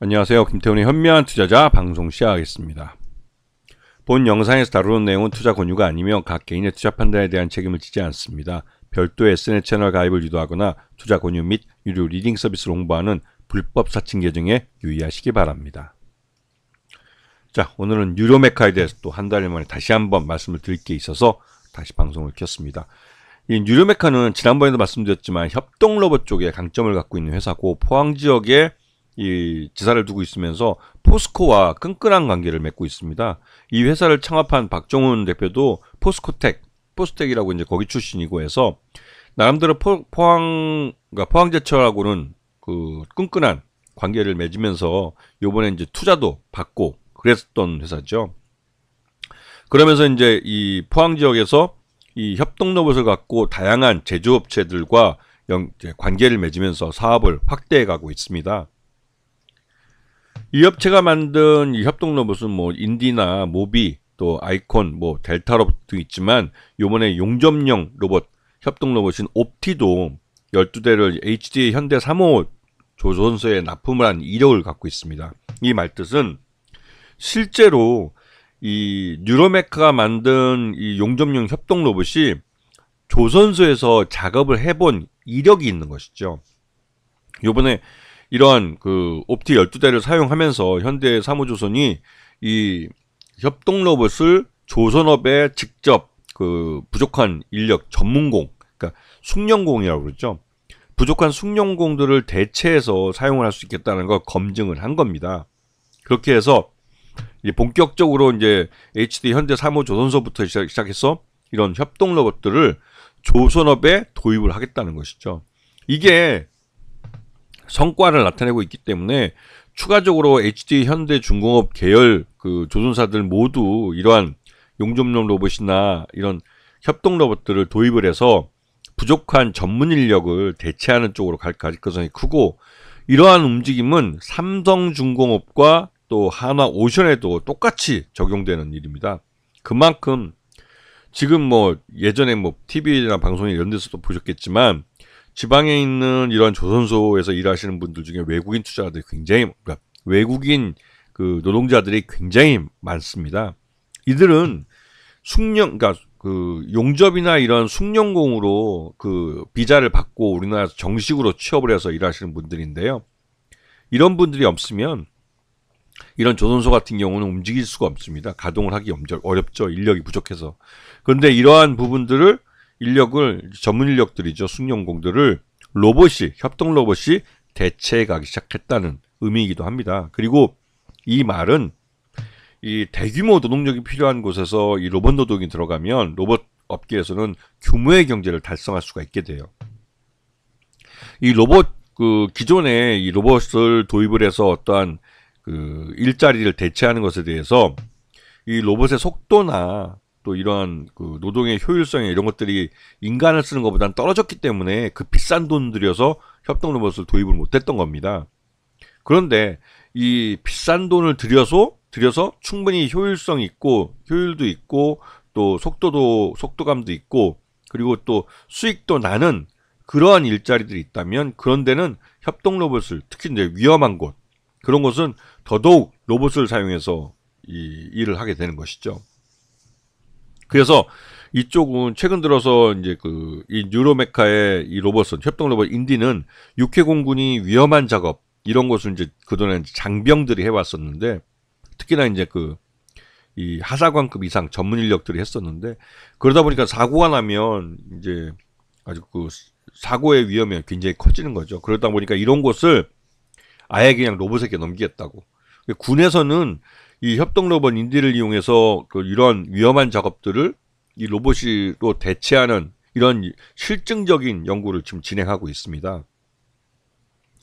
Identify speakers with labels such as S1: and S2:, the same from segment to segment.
S1: 안녕하세요. 김태훈의 현명한 투자자 방송 시작하겠습니다. 본 영상에서 다루는 내용은 투자 권유가 아니며 각 개인의 투자 판단에 대한 책임을 지지 않습니다. 별도의 SNS 채널 가입을 유도하거나 투자 권유 및 유료 리딩 서비스를 홍보하는 불법 사칭 계정에 유의하시기 바랍니다. 자, 오늘은 뉴로메카에 대해서 또 한 달 만에 다시 한번 말씀을 드릴 게 있어서 다시 방송을 켰습니다. 이 뉴로메카는 지난번에도 말씀드렸지만 협동로봇 쪽에 강점을 갖고 있는 회사고, 포항 지역에 이 지사를 두고 있으면서 포스코와 끈끈한 관계를 맺고 있습니다. 이 회사를 창업한 박종훈 대표도 포스텍이라고 이제 거기 출신이고 해서 나름대로 포항제철하고는 그 끈끈한 관계를 맺으면서 요번에 이제 투자도 받고 그랬던 회사죠. 그러면서 이제 이 포항 지역에서 이 협동 로봇을 갖고 다양한 제조업체들과 관계를 맺으면서 사업을 확대해 가고 있습니다. 이 업체가 만든 이 협동 로봇은 뭐 인디나 모비, 또 아이콘, 뭐 델타 로봇 등 있지만 요번에 용접용 로봇 협동 로봇인 옵티도 12대를 HD 현대 3호 조선소에 납품을 한 이력을 갖고 있습니다. 이 말뜻은 실제로 이 뉴로메카가 만든 이 용접용 협동 로봇이 조선소에서 작업을 해본 이력이 있는 것이죠. 요번에 이러한 그 옵티 12대를 사용하면서 현대 사무조선이 이 협동 로봇을 조선업에 직접 그 부족한 인력 전문공, 그러니까 숙련공이라고 그러죠. 부족한 숙련공들을 대체해서 사용을 할 수 있겠다는 걸 검증을 한 겁니다. 그렇게 해서 이제 본격적으로 이제 HD 현대 사무조선소부터 시작해서 이런 협동 로봇들을 조선업에 도입을 하겠다는 것이죠. 이게 성과를 나타내고 있기 때문에 추가적으로 HD 현대중공업 계열 그 조선사들 모두 이러한 용접용 로봇이나 이런 협동 로봇들을 도입을 해서 부족한 전문 인력을 대체하는 쪽으로 갈 가능성이 크고, 이러한 움직임은 삼성중공업과 또 한화오션에도 똑같이 적용되는 일입니다. 그만큼 지금 뭐 예전에 뭐 TV나 방송에 이런 데서도 보셨겠지만 지방에 있는 이런 조선소에서 일하시는 분들 중에 외국인 투자자들이 그러니까 외국인 그 노동자들이 굉장히 많습니다. 이들은 그러니까 그 용접이나 이런 숙련공으로 그 비자를 받고 우리나라에서 정식으로 취업을 해서 일하시는 분들인데요. 이런 분들이 없으면 이런 조선소 같은 경우는 움직일 수가 없습니다. 가동을 하기 어렵죠. 인력이 부족해서. 그런데 이러한 부분들을 전문 인력들이죠. 숙련공들을 협동 로봇이 대체해 가기 시작했다는 의미이기도 합니다. 그리고 이 말은 이 대규모 노동력이 필요한 곳에서 이 로봇 노동이 들어가면 로봇 업계에서는 규모의 경제를 달성할 수가 있게 돼요. 이 기존에 이 로봇을 도입을 해서 어떠한 그 일자리를 대체하는 것에 대해서 이 로봇의 속도나 또 이러한 그 노동의 효율성 이런 것들이 인간을 쓰는 것보다는 떨어졌기 때문에 그 비싼 돈 들여서 협동 로봇을 도입을 못했던 겁니다. 그런데 이 비싼 돈을 들여서 충분히 효율성 있고 효율도 있고 또 속도감도 있고 그리고 또 수익도 나는 그러한 일자리들이 있다면, 그런 데는 협동 로봇을, 특히 이제 위험한 곳, 그런 곳은 더더욱 로봇을 사용해서 이 일을 하게 되는 것이죠. 그래서 이쪽은 최근 들어서 이제 이 뉴로메카의 이 로봇은 협동 로봇 인디는 육해공군이 위험한 작업 이런 것을 이제 그동안 장병들이 해왔었는데, 특히나 이제 이 하사관급 이상 전문 인력들이 했었는데, 그러다 보니까 사고가 나면 이제 아주 그 사고의 위험이 굉장히 커지는 거죠. 그러다 보니까 이런 곳을 아예 그냥 로봇에게 넘기겠다고. 군에서는 이 협동 로봇 인디를 이용해서 이런 위험한 작업들을 이 로봇으로 대체하는 이런 실증적인 연구를 지금 진행하고 있습니다.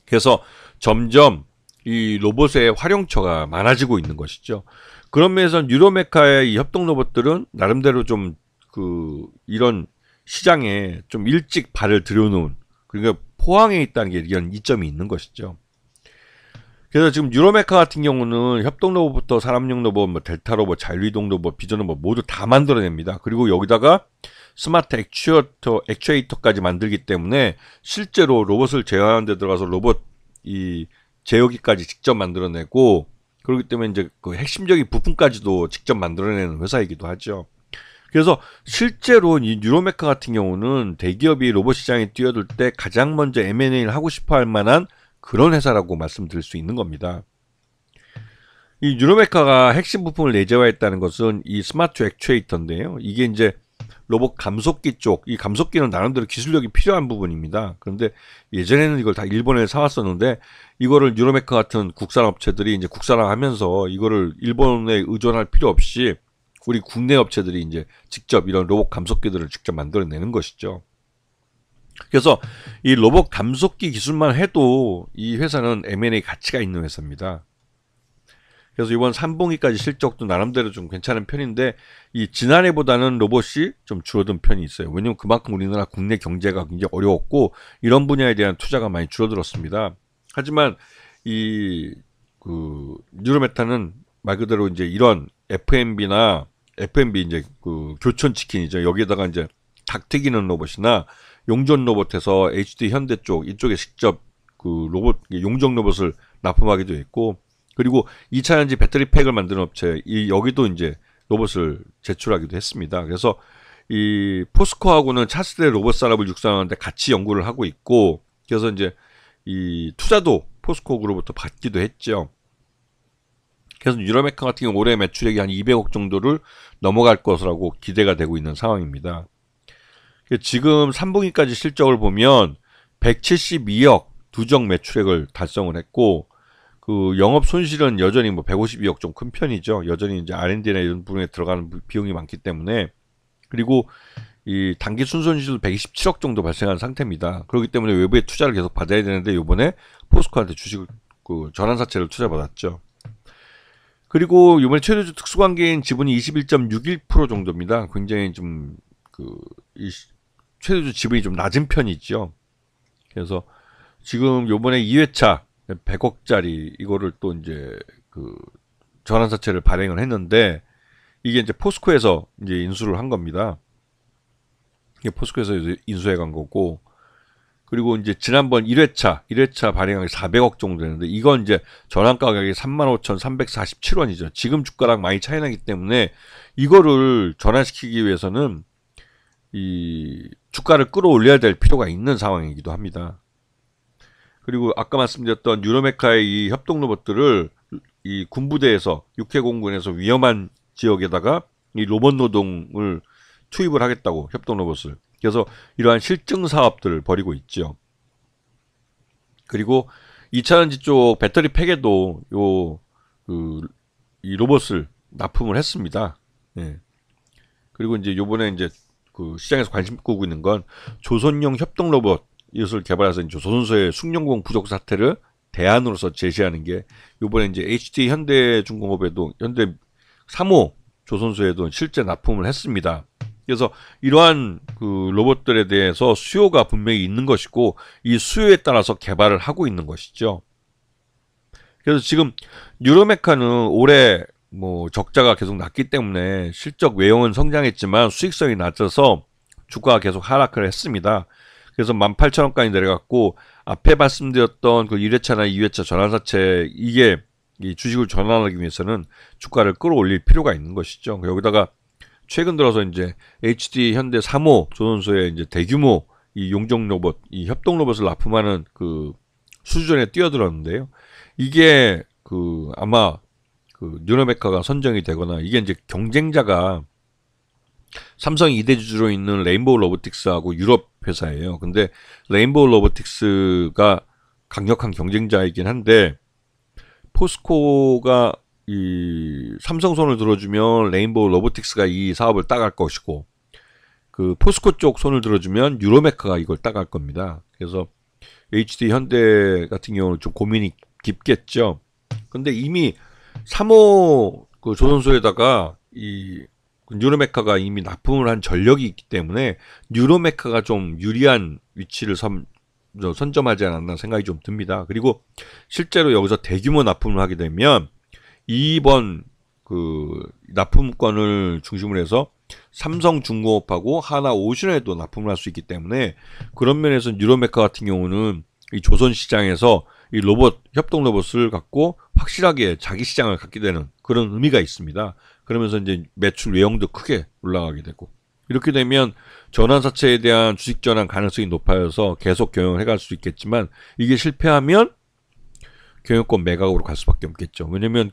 S1: 그래서 점점 이 로봇의 활용처가 많아지고 있는 것이죠. 그런 면에서 뉴로메카의 이 협동 로봇들은 나름대로 좀 이런 시장에 좀 일찍 발을 들여놓은, 그러니까 포항에 있다는 게 이런 이점이 있는 것이죠. 그래서 지금 뉴로메카 같은 경우는 협동 로봇부터 사람용 로봇, 뭐 델타 로봇, 자율이동 로봇, 비전 로봇 모두 다 만들어냅니다. 그리고 여기다가 스마트 액추에이터까지 만들기 때문에 실제로 로봇을 제어하는 데 들어가서 로봇 이 제어기까지 직접 만들어내고, 그렇기 때문에 이제 그 핵심적인 부품까지도 직접 만들어내는 회사이기도 하죠. 그래서 실제로 이 뉴로메카 같은 경우는 대기업이 로봇 시장에 뛰어들 때 가장 먼저 M&A를 하고 싶어 할 만한 그런 회사라고 말씀드릴 수 있는 겁니다. 이 뉴로메카가 핵심 부품을 내재화했다는 것은 이 스마트 액추에이터인데요. 이게 이제 로봇 감속기 쪽, 이 감속기는 나름대로 기술력이 필요한 부분입니다. 그런데 예전에는 이걸 다 일본에 사왔었는데, 이거를 뉴로메카 같은 국산 업체들이 이제 국산화하면서 이거를 일본에 의존할 필요 없이 우리 국내 업체들이 이제 직접 이런 로봇 감속기들을 직접 만들어내는 것이죠. 그래서 이 로봇 감속기 기술만 해도 이 회사는 M&A 가치가 있는 회사입니다. 그래서 이번 3분기까지 실적도 나름대로 좀 괜찮은 편인데, 이 지난해보다는 로봇이 좀 줄어든 편이 있어요. 왜냐면 그만큼 우리나라 국내 경제가 굉장히 어려웠고 이런 분야에 대한 투자가 많이 줄어들었습니다. 하지만 이 뉴로메타는 말 그대로 이제 이런 FMB 이제 그 교촌 치킨이죠. 여기에다가 이제 닭 튀기는 로봇이나 용접 로봇에서 HD 현대 쪽 이쪽에 직접 그 로봇 용접 로봇을 납품하기도 했고, 그리고 2차전지 배터리 팩을 만드는 업체 여기도 이제 로봇을 제출하기도 했습니다. 그래서 이 포스코하고는 차세대 로봇 산업을 육성하는데 같이 연구를 하고 있고, 그래서 이제 이 투자도 포스코 그로부터 받기도 했죠. 그래서 뉴로메카 같은 경우 올해 매출액이 한 200억 정도를 넘어갈 것이라고 기대가 되고 있는 상황입니다. 지금 3분기까지 실적을 보면 172억 누적 매출액을 달성을 했고, 그 영업 손실은 여전히 뭐 152억 좀 큰 편이죠. 여전히 이제 R&D나 이런 부분에 들어가는 비용이 많기 때문에. 그리고 이 단기 순손실도 127억 정도 발생한 상태입니다. 그렇기 때문에 외부의 투자를 계속 받아야 되는데 이번에 포스코한테 주식을 그 전환사채를 투자받았죠. 그리고 이번에 최대주 특수관계인 지분이 21.61% 정도입니다. 굉장히 좀 이 최대주 지분이 좀 낮은 편이죠. 그래서 지금 요번에 2회차 100억짜리 이거를 또 이제 그 전환사채를 발행을 했는데, 이게 이제 포스코에서 이제 인수를 한 겁니다. 이게 포스코에서 인수해 간 거고, 그리고 이제 지난번 1회차 발행하기 400억 정도 되는데, 이건 이제 전환 가격이 35,347원이죠. 지금 주가랑 많이 차이 나기 때문에 이거를 전환시키기 위해서는 이 주가를 끌어올려야 될 필요가 있는 상황이기도 합니다. 그리고 아까 말씀드렸던 뉴로메카의 이 협동 로봇들을 이 군부대에서 육해공군에서 위험한 지역에다가 이 로봇 노동을 투입을 하겠다고, 협동 로봇을. 그래서 이러한 실증 사업들을 벌이고 있죠. 그리고 2차전지 쪽 배터리 팩에도 이 로봇을 납품을 했습니다. 예. 그리고 이제 요번에 이제 그 시장에서 관심 끌고 있는 건 조선용 협동 로봇 이것을 개발해서 이제 조선소의 숙련공 부족 사태를 대안으로서 제시하는 게 요번에 이제 HD 현대중공업에도 현대 3호 조선소에도 실제 납품을 했습니다. 그래서 이러한 그 로봇들에 대해서 수요가 분명히 있는 것이고, 이 수요에 따라서 개발을 하고 있는 것이죠. 그래서 지금 뉴로메카는 올해 뭐 적자가 계속 났기 때문에 실적 외형은 성장했지만 수익성이 낮아서 주가가 계속 하락을 했습니다. 그래서 18,000원까지 내려갔고, 앞에 말씀드렸던 그 1회차나 2회차 전환사채, 이게 이 주식을 전환하기 위해서는 주가를 끌어올릴 필요가 있는 것이죠. 여기다가 최근 들어서 이제 HD 현대 3호 조선소에 이제 대규모 이 용접 로봇, 이 협동 로봇을 납품하는 그 수주전에 뛰어들었는데요. 이게 그 아마 그 뉴로메카가 선정이 되거나, 이게 이제 경쟁자가 삼성이 2대 주주로 있는 레인보우 로보틱스하고 유럽 회사예요. 근데 레인보우 로보틱스가 강력한 경쟁자이긴 한데, 포스코가 이 삼성 손을 들어주면 레인보우 로보틱스가 이 사업을 따갈 것이고, 그 포스코 쪽 손을 들어주면 뉴로메카가 이걸 따갈 겁니다. 그래서 HD 현대 같은 경우는 좀 고민이 깊겠죠. 근데 이미 3호 그 조선소에다가 이 뉴로메카가 이미 납품을 한 전력이 있기 때문에 뉴로메카가 좀 유리한 위치를 선점하지 않았나 생각이 좀 듭니다. 그리고 실제로 여기서 대규모 납품을 하게 되면 이번 그 납품권을 중심으로 해서 삼성중공업하고 하나오션에도 납품을 할 수 있기 때문에, 그런 면에서 뉴로메카 같은 경우는 이 조선 시장에서 이 로봇, 협동 로봇을 갖고 확실하게 자기 시장을 갖게 되는 그런 의미가 있습니다. 그러면서 이제 매출 외형도 크게 올라가게 되고, 이렇게 되면 전환사채에 대한 주식 전환 가능성이 높아져서 계속 경영을 해갈 수 있겠지만, 이게 실패하면 경영권 매각으로 갈 수밖에 없겠죠. 왜냐면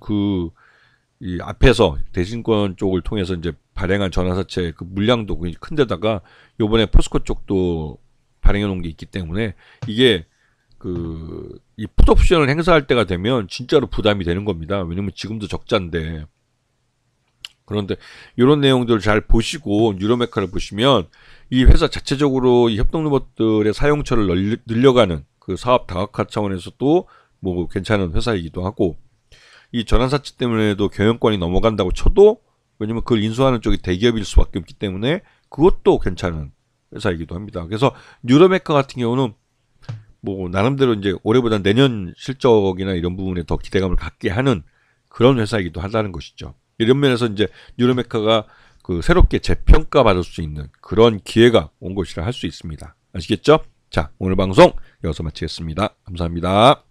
S1: 이 앞에서 대신권 쪽을 통해서 이제 발행한 전환사채 그 물량도 굉장히 큰데다가 요번에 포스코 쪽도 발행해 놓은 게 있기 때문에, 이게 이 풋옵션을 행사할 때가 되면 진짜로 부담이 되는 겁니다. 왜냐면 지금도 적자인데. 그런데 이런 내용들을 잘 보시고 뉴로메카를 보시면 이 회사 자체적으로 이 협동 로봇들의 사용처를 늘려가는 그 사업 다각화 차원에서도 뭐 괜찮은 회사이기도 하고, 이 전환사채 때문에도 경영권이 넘어간다고 쳐도, 왜냐면 그걸 인수하는 쪽이 대기업일 수밖에 없기 때문에 그것도 괜찮은 회사이기도 합니다. 그래서 뉴로메카 같은 경우는 뭐 나름대로 이제 올해보다 내년 실적이나 이런 부분에 더 기대감을 갖게 하는 그런 회사이기도 하다는 것이죠. 이런 면에서 이제 뉴로메카가 새롭게 재평가 받을 수 있는 그런 기회가 온 것이라 할 수 있습니다. 아시겠죠? 자, 오늘 방송 여기서 마치겠습니다. 감사합니다.